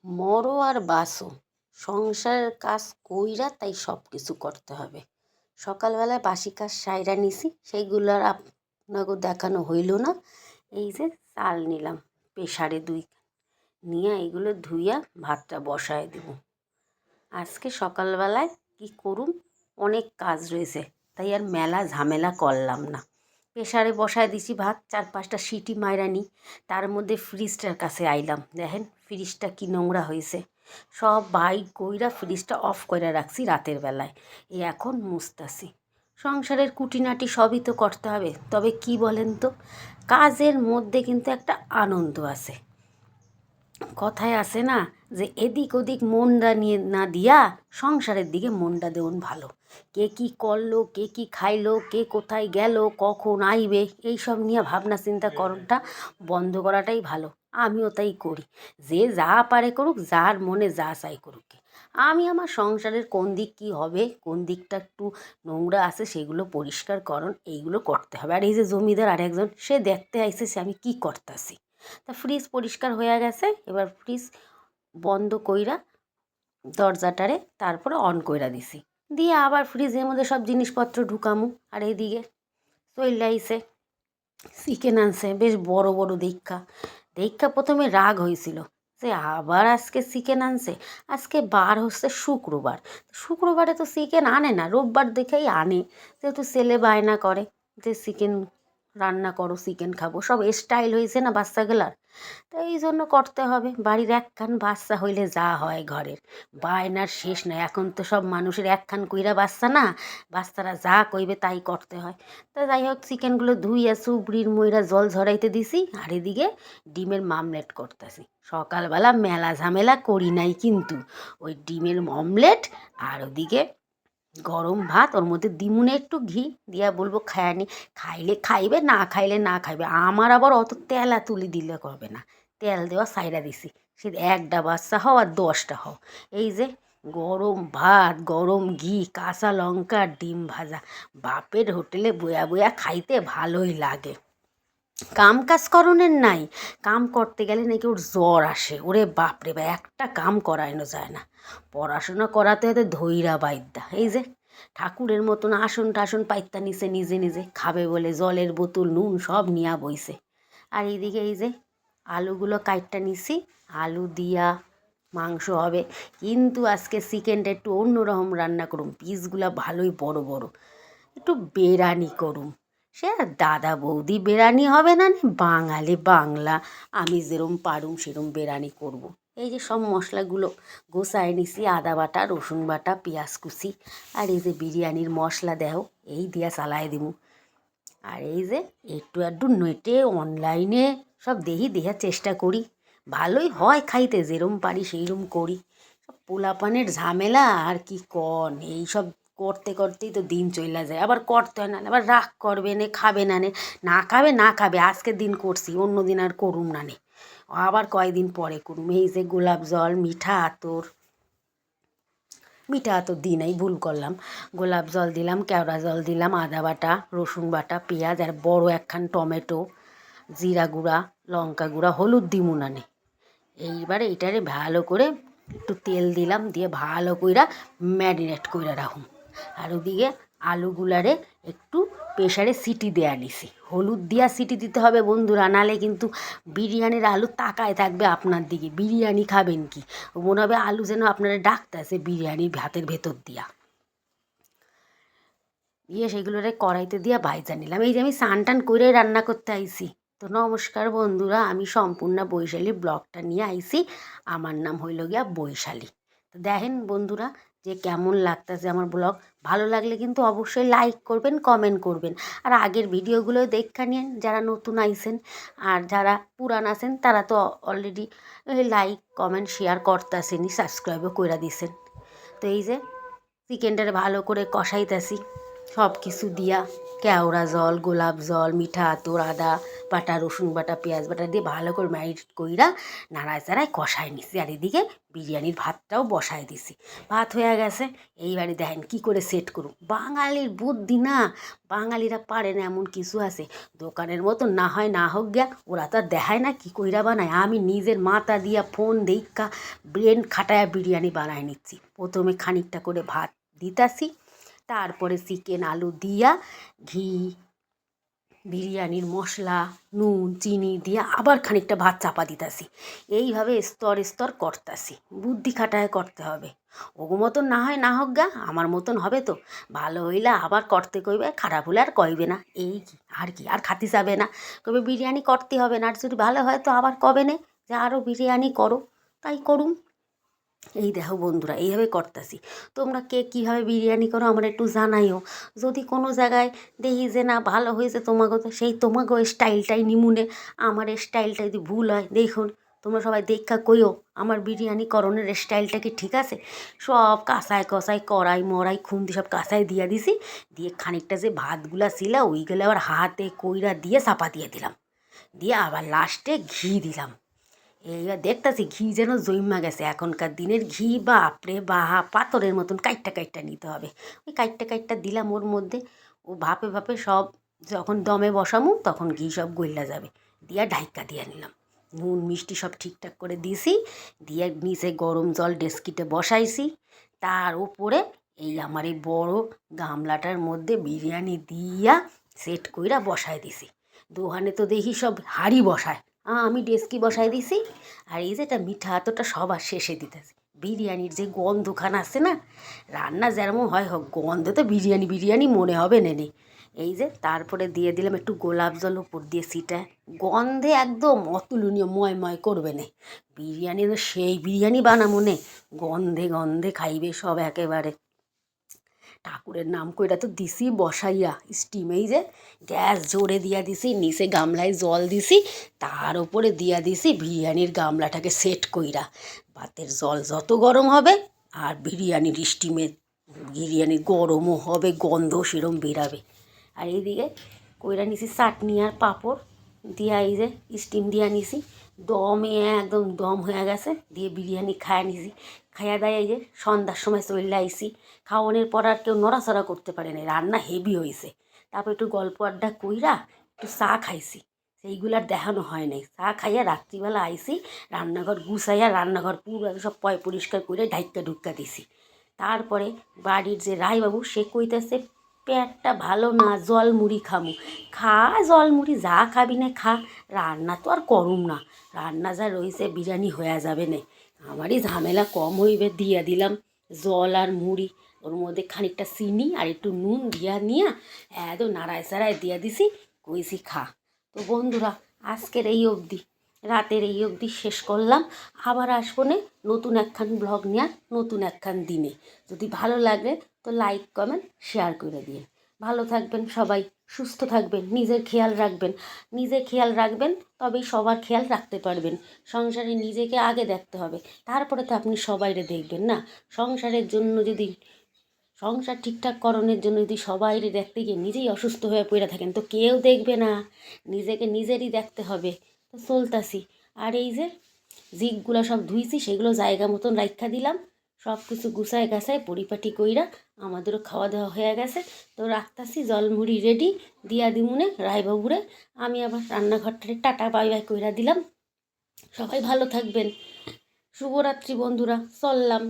মরো আর বাসো, সংসারের কাজ কইরা তাই সব কিছু করতে হবে। সকালবেলায় বাসি কাজ সাইরা নিছি, সেইগুলো আর আপনাকে দেখানো হইল না। এই যে চাল নিলাম প্রেসারে 2 নিয়ে এইগুলো ধুইয়া ভাতটা বসায় দিব। আজকে সকালবেলায় কি করুম, অনেক কাজ রয়েছে, তাই আর মেলা ঝামেলা করলাম না। প্রেসারে বসায় দিছি ভাত, 4-5টা সিটি মাইরা নি। তার মধ্যে ফ্রিজটার কাছে আইলাম, দেখেন ফ্রিজটা কি নোংরা হয়েছে। সব বাইক কইরা ফ্রিজটা অফ করে রাখছি রাতের বেলায়, এই এখন মুছতাছি। সংসারের কুটিনাটি সবই তো করতে হবে, তবে কি বলেন তো, কাজের মধ্যে কিন্তু একটা আনন্দ আছে। কথায় আছে না যে এদিক ওদিক মনটা নিয়ে না দিয়া সংসারের দিকে মনটা দেউন ভালো। কে কি করলো, কে কি খাইলো, কে কোথায় গেল, কখন আইবে, এইসব নিয়ে ভাবনা চিন্তা করাটা বন্ধ করাটাই ভালো। আমিও তাই করি। যে যা পারে করুক, যার মনে যা চাই করুক। আমি আমার সংসারের কোন দিক কী হবে, কোন দিকটা একটু নোংরা আছে সেগুলো পরিষ্কারকরণ এইগুলো করতে হবে। আর এই যে জমিদার আরেকজন, সে দেখতে আইছে সে আমি কি করতেছি। তা ফ্রিজ পরিষ্কার হয়ে গেছে, এবার ফ্রিজ বন্ধ কইরা দরজাটারে তারপরে অন কইরা দিছি, দিয়ে আবার ফ্রিজের মধ্যে সব জিনিসপত্র ঢুকামু। আর এইদিকে চইলে আইছে চিকেন আনছে, বেশ বড় বড় দেখা দেখা প্রথমে রাগ হয়েছিল যে আবার আজকে চিকেন আনছে। আজকে বার হচ্ছে শুক্রবার, শুক্রবারে তো চিকেন আনে না, রোববার দেখেই আনে। যেহেতু ছেলে বায়না করে যে চিকেন রান্না করো, চিকেন খাবো, সব স্টাইল হয়েছে না বাচ্চাগুলার, তো এই জন্য করতে হবে। বাড়ির একখান বাচ্চা হইলে যা হয় ঘরের, বায়নার শেষ নাই। এখন তো সব মানুষের একখান কইরা বাচ্চা না, বাচ্চারা যা কইবে তাই করতে হয়। তো যাই হোক, চিকেনগুলো ধুইয়া সুবড়ির মইরা জল ঝরাইতে দিছি, আর এদিকে ডিমের মামলেট করতেছি। সকালবেলা মেলা ঝামেলা করি নাই কিন্তু, ওই ডিমের অমলেট আর ওদিকে গরম ভাত, ওর মধ্যে দিমুনে একটু ঘি দিয়া বলবো খায়ানি, খাইলে খাইবে, না খাইলে না খাইবে। আমার আবার অত তেলা তুলি দিলে করবে না, তেল দেওয়া সাইডা দিছি। সে 1টা বাচ্চা হও আর 10টা হও, এই যে গরম ভাত, গরম ঘি, কাঁচা লঙ্কা, ডিম ভাজা, বাপের হোটেলে বয়া বয়া খাইতে ভালোই লাগে। কাম কাজ করণের নাই, কাম করতে গেলে নাকি ওর জ্বর আসে। ওরে বাপরে বা, একটা কাম করানো যায় না। পড়াশোনা করাতে হয়তো ধৈরা বাইদ্যা, এই যে ঠাকুরের মতন আসন টাসন পাইত্যা নিছে, নিজে নিজে খাবে বলে জলের বোতল নুন সব নিয়া বইছে। আর এইদিকে এই যে আলুগুলো কাইটটা নিছি, আলু দিয়া মাংস হবে। কিন্তু আজকে চিকেনটা একটু অন্যরকম রান্না করুম, পিসগুলা ভালোই বড় বড়, একটু বেরানি করুম। সে দাদা বৌদি বেরানি হবে না, বাঙালি বাংলা, আমি যেরম পারুম সেরম বেরানি করব। এই যে সব মশলাগুলো গোছায় নিছি, আদা বাটা, রসুন বাটা, পেঁয়াজ কুচি, আর এই যে বিরিয়ানির মশলা দেও, এই দিয়া চালায় দিমু। আর এই যে একটু আধটু নেটে অনলাইনে সব দেখার চেষ্টা করি, ভালোই হয় খাইতে, যেরম পারি সেইরম করি। সব পোলাপানের ঝামেলা আর কি কন, এইসব করতে করতেই তো দিন চলে যায়। আবার করতে হয় না, আবার রাগ করবে নে, খাবে না নে, না খাবে না খাবে, আজকের দিন করছি অন্য দিন আর করুম না নে, আবার কয়দিন পরে করুম। এই যে গোলাপ জল, মিঠা আতর দিই নাই, ভুল করলাম। গোলাপ জল দিলাম, কেওড়া জল দিলাম, আদা বাটা, রসুন বাটা, পেঁয়াজ, আর বড় একখান টমেটো, জিরা গুঁড়া, লঙ্কা গুঁড়া, হলুদ দিমু নানে। এইবারে এটারে ভালো করে একটু তেল দিলাম, দিয়ে ভালো কইরা ম্যারিনেট কইরা রাখুন। আর ওদিকে আলুগুলারে একটু প্রেসারে সিটি দেয়া নিছি, হলুদ দিয়া সিটি দিতে হবে বন্ধুরা, নালে কিন্তু বিরিয়ানির আলু তাকায় থাকবে আপনার দিকে। বিরিয়ানি খাবেন কি, মনে হবে আলু যেন আপনারা ডাকতেছে বিরিয়ানির ভাতের ভেতর দিয়া। দিয়ে সেগুলোরে কড়াইতে দিয়া ভাইজা নিলাম। এই যে আমি স্নান টান করে রান্না করতে আইছি। তো নমস্কার বন্ধুরা, আমি সম্পূর্ণা বৈশালী ব্লগটা নিয়ে আইছি। আমার নাম হইল গিয়া বৈশালী। তো দেখেন বন্ধুরা যে কেমন লাগতেছে আমার ব্লগ। ভালো লাগলে কিন্তু অবশ্যই লাইক করবেন, কমেন্ট করবেন। আর আগের ভিডিওগুলো দেখা নিন যারা নতুন আইছেন, আর যারা পুরান আছেন তারা তো অলরেডি লাইক কমেন্ট শেয়ার করতেছেনই, সাবস্ক্রাইবও করে দিছেন। তো এই যে চিকেনটারে ভালো করে কষাইতেছি সব কিছু দিয়া। কেওড়া জল, গোলাপ জল, মিঠা আতর, আদা বাটা, রসুন বাটা, পেঁয়াজ বাটা দিয়ে ভালো করে ম্যারিনেট কইরা নাড়ায় চাড়ায় কষায় নিছি। আর এদিকে বিরিয়ানির ভাতটাও বসায় দিছি। ভাত হয়ে গেছে। এইবারে দেখেন কী করে সেট করুন। বাঙালির বুদ্ধি না, বাঙালিরা পারে না এমন কিছু আছে। দোকানের মতো না হয় না হোক গিয়া, ওরা তো আর দেখায় না কী কইরা বানায়। আমি নিজের মাথা দিয়া ফোন দেখা ব্রেন খাটায়া বিরিয়ানি বানায় নিচ্ছি। প্রথমে খানিকটা করে ভাত দিতাছি, তারপরে চিকেন আলু দিয়া ঘি, বিরিয়ানির মশলা, নুন, চিনি দিয়ে আবার খানিকটা ভাত চাপা দিতাছি। এইভাবে স্তর স্তর করতাছি। বুদ্ধি খাটায় করতে হবে। ওগো মতন না হয় না হোক গা, আমার মতন হবে তো। ভালো হইলে আবার করতে কইবে, খারাপ হলে আর কইবে না। এই কি আর কি, আর খাতে যাবে না, কবে বিরিয়ানি করতে হবে না। আর যদি ভালো হয় তো আবার কবে নে যে আরও বিরিয়ানি করো, তাই করুম। এই দেখো বন্ধুরা, এইভাবে করতেছি। তোমরা কে কীভাবে বিরিয়ানি করো আমার একটু জানাইও। যদি কোনো জায়গায় দেখি যে না ভালো হয়েছে তোমাকে, তো সেই তোমাকে স্টাইলটাই নিমুনে। আমার স্টাইলটা যদি ভুল হয় দেখুন, তোমরা সবাই দেখা কইও আমার বিরিয়ানি করণের স্টাইলটা কি ঠিক আছে। সব কাঁসায় কষায় কড়াই মড়াই খুন্তি সব কাঁসায় দিয়ে দিছি। দিয়ে খানিকটা যে ভাতগুলা ছিল ওইগুলো আবার হাতে কইরা দিয়ে চাপা দিয়ে দিলাম। দিয়ে আবার লাস্টে ঘি দিলাম। এইবার দেখতেছি ঘি যেন জইমা গেছে। এখনকার দিনের ঘি বাপরে বাহা, পাথরের মতন কাইটটা কাইটটা নিতে হবে। ওই কাইটটা কাইটটা দিলাম ওর মধ্যে। ও ভাপে ভাপে সব যখন দমে বসামু তখন ঘি সব গইলা যাবে। দিয়া ঢাইকা দিয়ে নিলাম। নুন মিষ্টি সব ঠিকঠাক করে দিছি। দিয়ে নিচে গরম জল ডেস্কিতে বসাইছি। তার উপরে এই আমার এই বড় গামলাটার মধ্যে বিরিয়ানি দিয়া সেট কইরা বসায় দিছি। দোকানে তো দেখি সব হাঁড়ি বসায়, আমি ডেস্কি বসাই দিছি। আর এই যে এটা মিঠা আতরটা সবার শেষে দিতেছি। বিরিয়ানির যে গন্ধখান আছে না, রান্না যেরকম হয় হোক, গন্ধ তো বিরিয়ানি বিরিয়ানি মনে হবে নেনে। এই যে তারপরে দিয়ে দিলাম একটু গোলাপ জল উপর দিয়ে ছিটায়। গন্ধে একদম অতুলনীয়, ময় করবে নে। বিরিয়ানি তো সেই বিরিয়ানি বানাবো নে, গন্ধে গন্ধে খাইবে সব একেবারে। ঠাকুরের নাম কইরা তো দিছি বসাইয়া স্টিমেই, যে গ্যাস জোরে দিয়া দিছি, নিচে গামলায় জল দিছি, তার উপরে দিয়া দিছি বিরিয়ানির গামলাটাকে সেট কইরা। ভাতের জল যত গরম হবে আর বিরিয়ানির স্টিমে বিরিয়ানির গরমও হবে, গন্ধ সেরম বেরাবে। আর এইদিকে কইরা নিছি চাটনি আর পাঁপড় দিয়া, এই যে স্টিম দিয়া নিছি। দমে একদম দম হয়ে গেছে। দিয়ে বিরিয়ানি খায়া নিছি। খাইয়া দায় এই যে সন্ধ্যার সময় চলে আইসি। খাওয়ানোর পর আর কেউ নড়াচড়া করতে পারে না, রান্না হেভি হয়েছে। তারপর একটু গল্প আড্ডা কইরা একটু চা খাইছি। সেইগুলো আর দেখানো হয় নাই। চা খাইয়া রাত্রিবেলা আইসি, রান্নাঘর গুছাইয়া রান্নাঘর পুরো সব পরিষ্কার করে ঢাইক্কা ঢুক্কা দিছি। তারপরে বাড়ির যে রায়বাবু সে কইতেছে পেটটা ভালো না, জল মুড়ি খামু। খা জল মুড়ি, যা খাবি না খা, রান্না তো আর করুম না। রান্না যা রয়েছে বিরিয়ানি হয়ে যাবে না, আমারই ঝামেলা কম হইবে। দিয়া দিলাম জল আর মুড়ি, ওর মধ্যে খানিকটা চিনি আর একটু নুন দিয়া নিয়া এত নাড়ায় চাড়ায় দিয়া দিছি, কইছি খা। তো বন্ধুরা, আজকের এই অবধি, রাতের এই অবধি শেষ করলাম। আবার আসবো নে নতুন একখান ব্লগ নিয়ে, নতুন একখান দিনে। যদি ভালো লাগে তো লাইক কমেন্ট শেয়ার করে দিন। ভালো থাকবেন সবাই, সুস্থ থাকবেন, নিজের খেয়াল রাখবেন। নিজের খেয়াল রাখবেন তবেই সবার খেয়াল রাখতে পারবেন। সংসারে নিজেকে আগে দেখতে হবে, তারপরে তো আপনি সবাইরে দেখবেন না। সংসারের জন্য যদি, সংসার ঠিকঠাক করণের জন্য যদি সবাইরে দেখতে গিয়ে নিজেই অসুস্থ হয়ে পড়ে থাকেন তো কেউ দেখবে না। নিজেকে নিজেরই দেখতে হবে। তো চলতাছি। আর এই যে জিগগুলো সব ধুইছি, সেগুলো জায়গা মতন রাইখা দিলাম। সব কিছু গুছায় গাছায় পরিপাটি কইরা আমাদেরও খাওয়া দাওয়া হয়ে গেছে। তো রাখতাছি, জলমুড়ি রেডি, দিয়া দিমুনে রায়বাবুরে। আমি আবার রান্নাঘরটারে টাটা বাই বাই কইরা দিলাম। সবাই ভালো থাকবেন। শুভরাত্রি বন্ধুরা, চললাম।